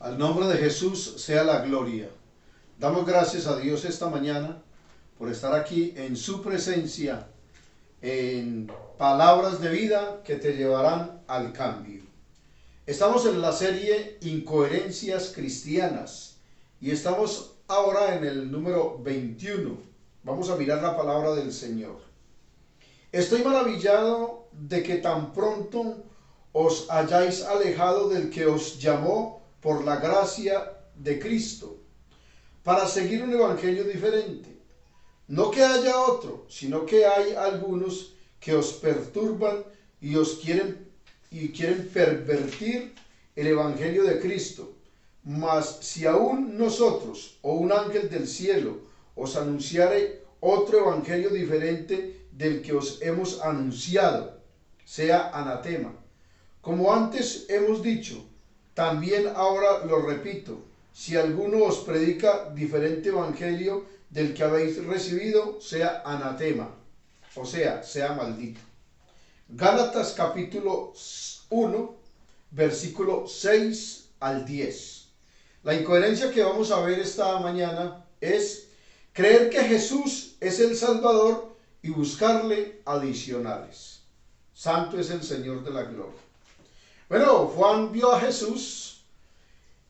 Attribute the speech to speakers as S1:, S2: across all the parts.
S1: Al nombre de Jesús sea la gloria. Damos gracias a Dios esta mañana por estar aquí en su presencia, en palabras de vida que te llevarán al cambio. Estamos en la serie Incoherencias Cristianas y estamos ahora en el número 21. Vamos a mirar la palabra del Señor. Estoy maravillado de que tan pronto os hayáis alejado del que os llamó por la gracia de Cristo, para seguir un evangelio diferente. No que haya otro, sino que hay algunos que os perturban y quieren pervertir el evangelio de Cristo. Mas si aún nosotros o un ángel del cielo os anunciare otro evangelio diferente del que os hemos anunciado, sea anatema. Como antes hemos dicho, también ahora lo repito, si alguno os predica diferente evangelio del que habéis recibido, sea anatema, o sea maldito. Gálatas capítulo 1, versículo 6 al 10. La incoherencia que vamos a ver esta mañana es creer que Jesús es el Salvador y buscarle adicionales. Santo es el Señor de la gloria. Bueno, Juan vio a Jesús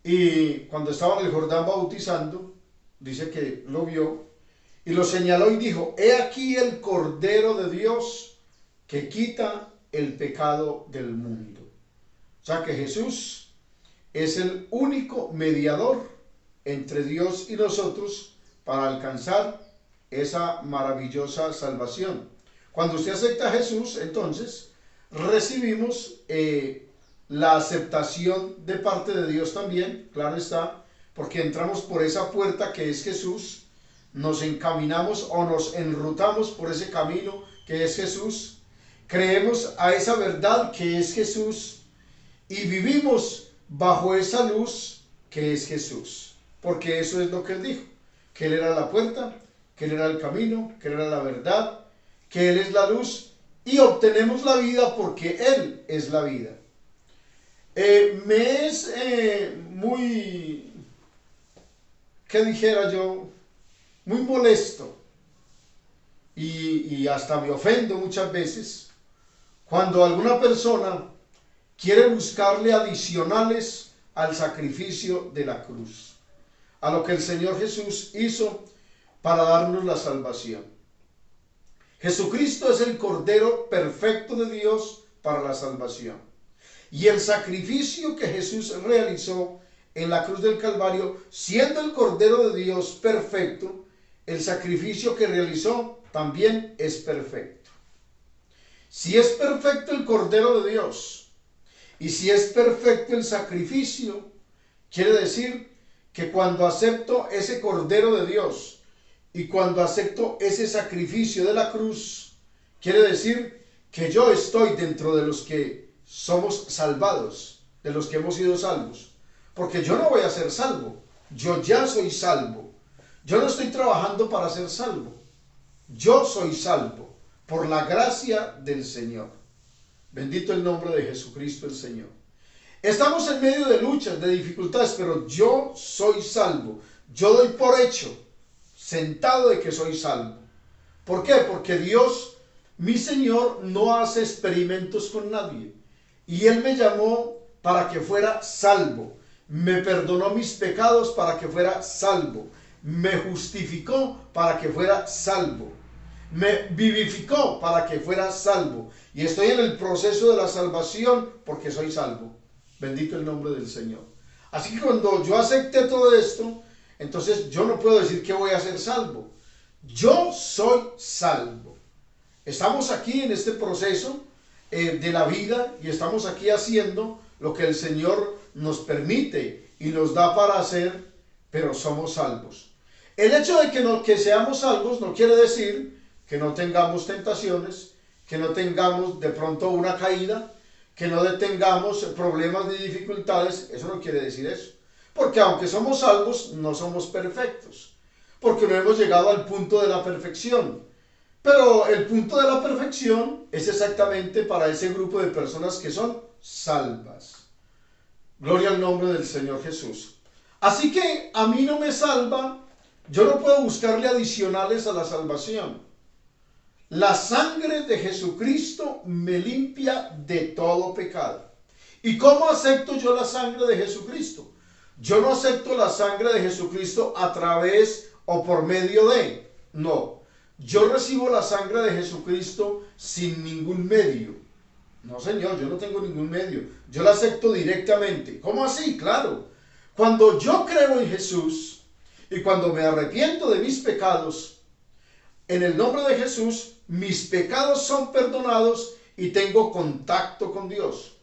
S1: y cuando estaba en el Jordán bautizando, dice que lo vio y lo señaló y dijo: he aquí el Cordero de Dios que quita el pecado del mundo. O sea que Jesús es el único mediador entre Dios y nosotros para alcanzar esa maravillosa salvación. Cuando usted acepta a Jesús, entonces recibimos la aceptación de parte de Dios también, claro está, porque entramos por esa puerta que es Jesús, nos encaminamos o nos enrutamos por ese camino que es Jesús, creemos a esa verdad que es Jesús y vivimos bajo esa luz que es Jesús, porque eso es lo que él dijo, que él era la puerta, que él era el camino, que él era la verdad, que él es la luz y obtenemos la vida porque él es la vida. Me es muy, ¿qué dijera yo? Muy molesto y hasta me ofendo muchas veces cuando alguna persona quiere buscarle adicionales al sacrificio de la cruz, a lo que el Señor Jesús hizo para darnos la salvación. Jesucristo es el Cordero perfecto de Dios para la salvación. Y el sacrificio que Jesús realizó en la cruz del Calvario, siendo el Cordero de Dios perfecto, el sacrificio que realizó también es perfecto. Si es perfecto el Cordero de Dios y si es perfecto el sacrificio, quiere decir que cuando acepto ese Cordero de Dios y cuando acepto ese sacrificio de la cruz, quiere decir que yo estoy dentro de los que somos salvados, de los que hemos sido salvos, porque yo no voy a ser salvo, yo ya soy salvo, yo no estoy trabajando para ser salvo, yo soy salvo por la gracia del Señor. Bendito el nombre de Jesucristo el Señor. Estamos en medio de luchas, de dificultades, pero yo soy salvo, yo doy por hecho, sentado de que soy salvo. ¿Por qué? Porque Dios, mi Señor, no hace experimentos con nadie. Y Él me llamó para que fuera salvo. Me perdonó mis pecados para que fuera salvo. Me justificó para que fuera salvo. Me vivificó para que fuera salvo. Y estoy en el proceso de la salvación porque soy salvo. Bendito el nombre del Señor. Así que cuando yo acepté todo esto, entonces yo no puedo decir que voy a ser salvo. Yo soy salvo. Estamos aquí en este proceso de la vida y estamos aquí haciendo lo que el Señor nos permite y nos da para hacer, pero somos salvos. El hecho de que seamos salvos no quiere decir que no tengamos tentaciones, que no tengamos de pronto una caída, que no tengamos problemas ni dificultades. Eso no quiere decir eso, porque aunque somos salvos no somos perfectos, porque no hemos llegado al punto de la perfección. Pero el punto de la perfección es exactamente para ese grupo de personas que son salvas. Gloria al nombre del Señor Jesús. Así que a mí no me salva, yo no puedo buscarle adicionales a la salvación. La sangre de Jesucristo me limpia de todo pecado. ¿Y cómo acepto yo la sangre de Jesucristo? Yo no acepto la sangre de Jesucristo a través o por medio de. No, yo recibo la sangre de Jesucristo sin ningún medio. No, Señor, yo no tengo ningún medio. Yo la acepto directamente. ¿Cómo así? Claro. Cuando yo creo en Jesús y cuando me arrepiento de mis pecados, en el nombre de Jesús, mis pecados son perdonados y tengo contacto con Dios.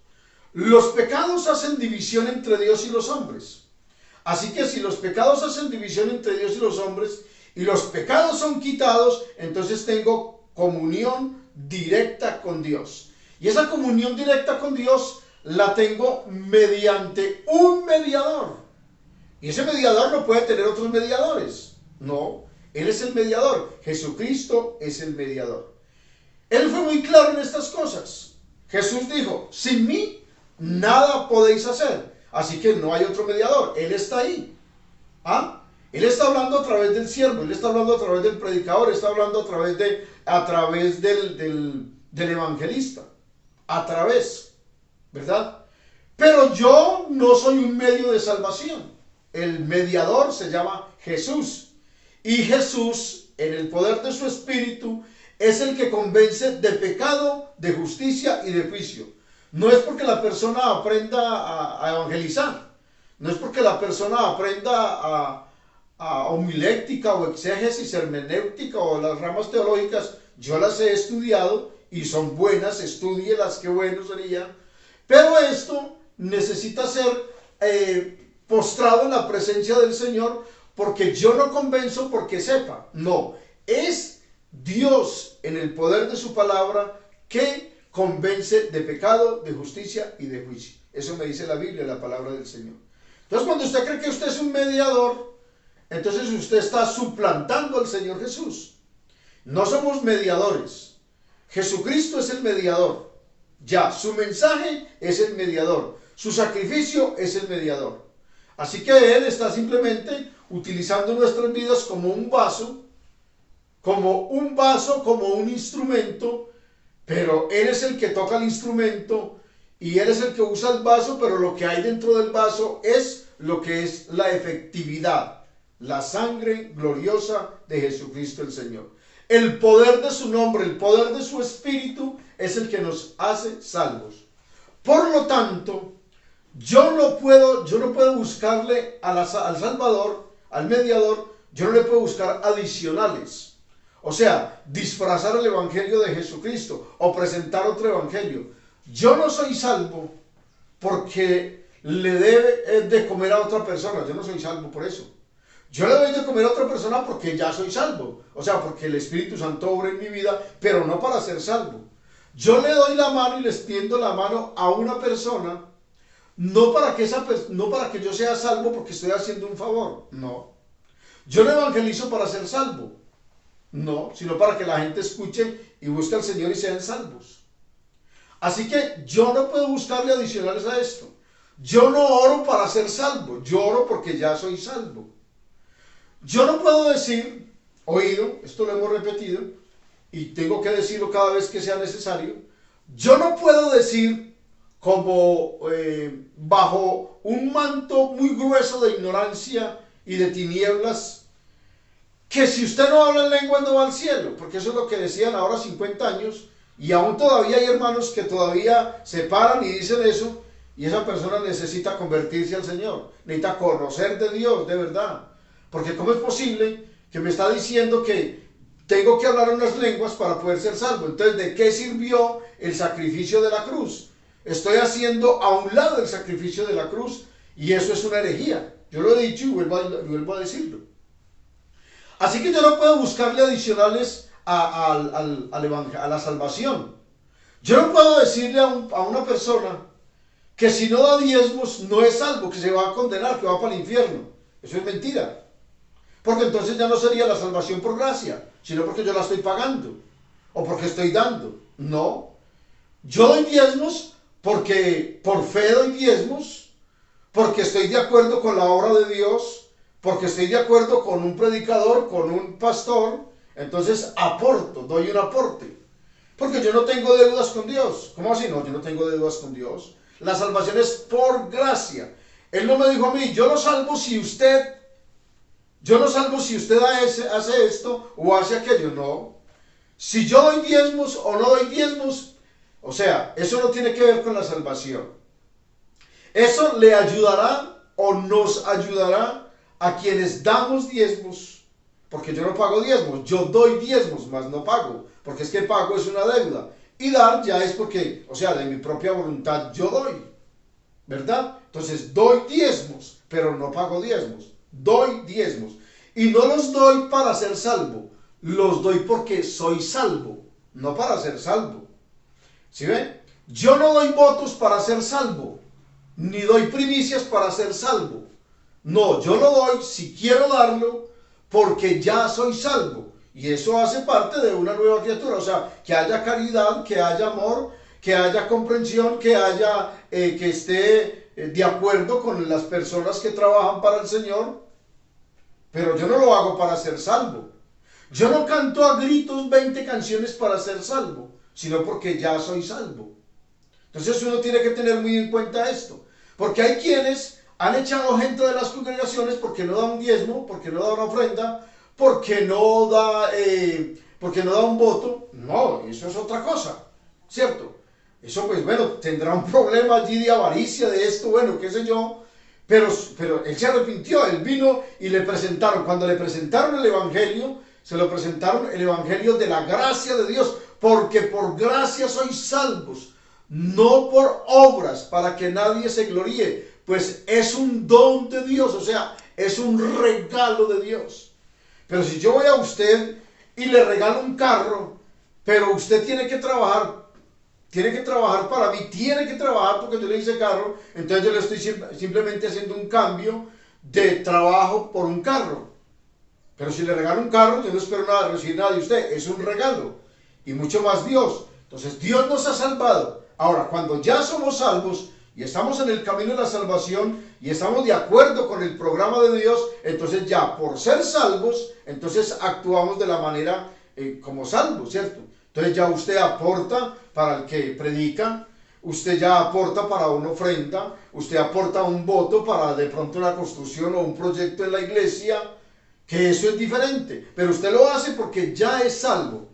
S1: Los pecados hacen división entre Dios y los hombres. Así que si los pecados hacen división entre Dios y los hombres y los pecados son quitados, entonces tengo comunión directa con Dios. Y esa comunión directa con Dios la tengo mediante un mediador. Y ese mediador no puede tener otros mediadores. No, Él es el mediador. Jesucristo es el mediador. Él fue muy claro en estas cosas. Jesús dijo, sin mí nada podéis hacer. Así que no hay otro mediador. Él está ahí. Él está hablando a través del siervo. Él está hablando a través del predicador. Está hablando a través del evangelista. ¿Verdad? Pero yo no soy un medio de salvación. El mediador se llama Jesús. Y Jesús, en el poder de su Espíritu, es el que convence de pecado, de justicia y de juicio. No es porque la persona aprenda a evangelizar. No es porque la persona aprenda a homilética o exégesis, hermenéutica o las ramas teológicas. Yo las he estudiado y son buenas, estúdielas, qué bueno sería. Pero esto necesita ser postrado en la presencia del Señor, porque yo no convenzo porque sepa. No, es Dios en el poder de su palabra que convence de pecado, de justicia y de juicio. Eso me dice la Biblia, la palabra del Señor. Entonces, cuando usted cree que usted es un mediador, entonces usted está suplantando al Señor Jesús. No somos mediadores. Jesucristo es el mediador. Ya, su mensaje es el mediador. Su sacrificio es el mediador. Así que Él está simplemente utilizando nuestras vidas como un vaso, como un instrumento, pero Él es el que toca el instrumento y Él es el que usa el vaso, pero lo que hay dentro del vaso es lo que es la efectividad, la sangre gloriosa de Jesucristo el Señor. El poder de su nombre, el poder de su Espíritu es el que nos hace salvos. Por lo tanto, yo no puedo buscarle al Salvador, al mediador, yo no le puedo buscar adicionales. O sea, disfrazar el evangelio de Jesucristo o presentar otro evangelio. Yo no soy salvo porque le debe de comer a otra persona. Yo no soy salvo por eso. Yo le doy de comer a otra persona porque ya soy salvo. O sea, porque el Espíritu Santo obra en mi vida, pero no para ser salvo. Yo le doy la mano y le extiendo la mano a una persona, no para que yo sea salvo porque estoy haciendo un favor. No. Yo no evangelizo para ser salvo. No, sino para que la gente escuche y busque al Señor y sean salvos. Así que yo no puedo buscarle adicionales a esto. Yo no oro para ser salvo, yo oro porque ya soy salvo. Yo no puedo decir, oído, esto lo hemos repetido, y tengo que decirlo cada vez que sea necesario, yo no puedo decir como bajo un manto muy grueso de ignorancia y de tinieblas, que si usted no habla en lengua no va al cielo, porque eso es lo que decían ahora 50 años, y aún todavía hay hermanos que todavía se paran y dicen eso, y esa persona necesita convertirse al Señor, necesita conocer de Dios de verdad, porque ¿cómo es posible que me está diciendo que tengo que hablar unas lenguas para poder ser salvo? Entonces, ¿de qué sirvió el sacrificio de la cruz? Estoy haciendo a un lado el sacrificio de la cruz, y eso es una herejía. Yo lo he dicho y vuelvo a decirlo. Así que yo no puedo buscarle adicionales a la salvación. Yo no puedo decirle a una persona que si no da diezmos no es salvo, que se va a condenar, que va para el infierno. Eso es mentira. Porque entonces ya no sería la salvación por gracia, sino porque yo la estoy pagando o porque estoy dando. No. Yo doy diezmos porque por fe doy diezmos, porque estoy de acuerdo con la obra de Dios, porque estoy de acuerdo con un predicador, con un pastor, entonces aporto, doy un aporte. Porque yo no tengo deudas con Dios. ¿Cómo así? No, yo no tengo deudas con Dios. La salvación es por gracia. Él no me dijo a mí, yo lo salvo si usted hace esto o hace aquello. No. Si yo doy diezmos o no doy diezmos, o sea, eso no tiene que ver con la salvación. Eso le ayudará o nos ayudará a quienes damos diezmos, porque yo no pago diezmos, yo doy diezmos, más no pago, porque es que pago es una deuda. Y dar ya es porque, o sea, de mi propia voluntad yo doy, ¿verdad? Entonces doy diezmos, pero no pago diezmos, doy diezmos. Y no los doy para ser salvo, los doy porque soy salvo, no para ser salvo. ¿Sí ven? Yo no doy votos para ser salvo, ni doy primicias para ser salvo. No, yo lo doy si quiero darlo porque ya soy salvo. Y eso hace parte de una nueva criatura. O sea, que haya caridad, que haya amor, que haya comprensión, que esté de acuerdo con las personas que trabajan para el Señor. Pero yo no lo hago para ser salvo. Yo no canto a gritos 20 canciones para ser salvo, sino porque ya soy salvo. Entonces uno tiene que tener muy en cuenta esto. Porque hay quienes han echado gente de las congregaciones porque no da un diezmo, porque no da una ofrenda, porque no da un voto. No, eso es otra cosa, ¿cierto? Eso pues bueno, tendrá un problema allí de avaricia, de esto, bueno, qué sé yo. Pero él se arrepintió, él vino y le presentaron, cuando le presentaron el evangelio, se lo presentaron el evangelio de la gracia de Dios, porque por gracia sois salvos, no por obras, para que nadie se gloríe, pues es un don de Dios, o sea, es un regalo de Dios. Pero si yo voy a usted y le regalo un carro, pero usted tiene que trabajar para mí, tiene que trabajar porque yo le hice carro, entonces yo le estoy simplemente haciendo un cambio de trabajo por un carro. Pero si le regalo un carro, yo no espero nada, recibir nada de usted, es un regalo. Y mucho más Dios. Entonces Dios nos ha salvado. Ahora, cuando ya somos salvos y estamos en el camino de la salvación y estamos de acuerdo con el programa de Dios, entonces ya por ser salvos, entonces actuamos de la manera como salvos, ¿cierto? Entonces ya usted aporta para el que predica, usted ya aporta para una ofrenda, usted aporta un voto para de pronto una construcción o un proyecto en la iglesia, que eso es diferente, pero usted lo hace porque ya es salvo.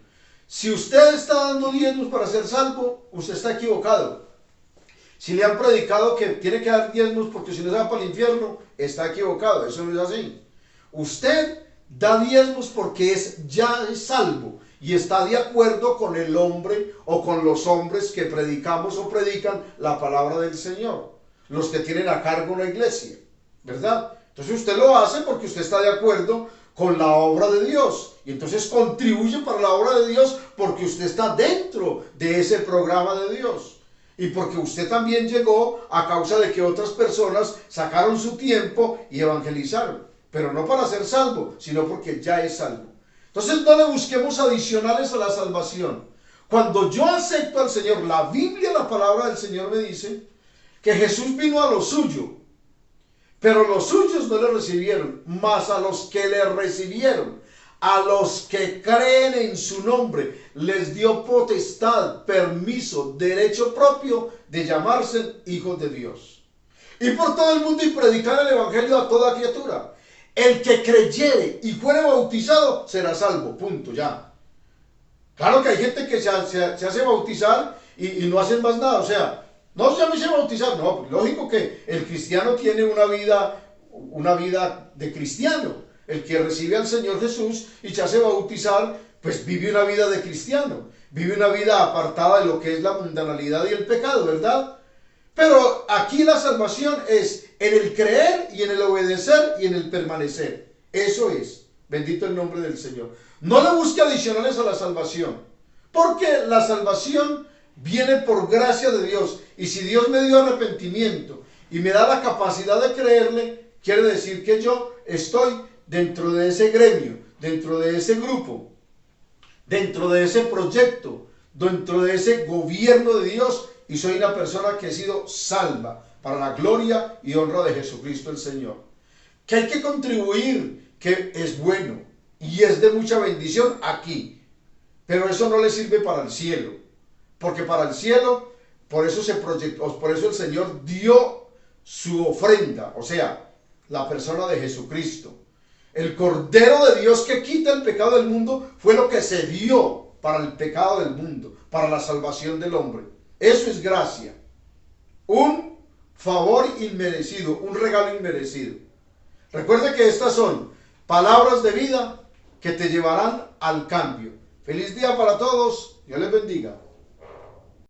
S1: Si usted está dando diezmos para ser salvo, usted está equivocado. Si le han predicado que tiene que dar diezmos porque si no se va para el infierno, está equivocado, eso no es así. Usted da diezmos porque ya es salvo y está de acuerdo con el hombre o con los hombres que predicamos o predican la palabra del Señor, los que tienen a cargo una iglesia, ¿verdad? Entonces usted lo hace porque usted está de acuerdo con la obra de Dios y entonces contribuye para la obra de Dios porque usted está dentro de ese programa de Dios. Y porque usted también llegó a causa de que otras personas sacaron su tiempo y evangelizaron. Pero no para ser salvo, sino porque ya es salvo. Entonces no le busquemos adicionales a la salvación. Cuando yo acepto al Señor, la Biblia, la palabra del Señor me dice que Jesús vino a lo suyo, pero los suyos no le recibieron, mas a los que le recibieron, a los que creen en su nombre, les dio potestad, permiso, derecho propio de llamarse hijos de Dios. Y por todo el mundo y predicar el evangelio a toda criatura. El que creyere y fuere bautizado será salvo, punto, ya. Claro que hay gente que se hace bautizar y no hacen más nada, o sea, no ya me hice bautizar, no, pues lógico que el cristiano tiene una vida de cristiano. El que recibe al Señor Jesús y se hace bautizar, pues vive una vida de cristiano, vive una vida apartada de lo que es la mundanalidad y el pecado, ¿verdad? Pero aquí la salvación es en el creer y en el obedecer y en el permanecer. Eso es, bendito el nombre del Señor. No le busque adicionales a la salvación, porque la salvación viene por gracia de Dios. Y si Dios me dio arrepentimiento y me da la capacidad de creerle, quiere decir que yo estoy dentro de ese gremio, dentro de ese grupo, dentro de ese proyecto, dentro de ese gobierno de Dios, y soy una persona que he sido salva, para la gloria y honra de Jesucristo el Señor. Que hay que contribuir, que es bueno y es de mucha bendición aquí, pero eso no le sirve para el cielo, porque para el cielo, por eso se proyectó, por eso el Señor dio su ofrenda, o sea, la persona de Jesucristo. El Cordero de Dios que quita el pecado del mundo fue lo que se dio para el pecado del mundo, para la salvación del hombre. Eso es gracia. Un favor inmerecido, un regalo inmerecido. Recuerde que estas son palabras de vida que te llevarán al cambio. Feliz día para todos. Dios les bendiga.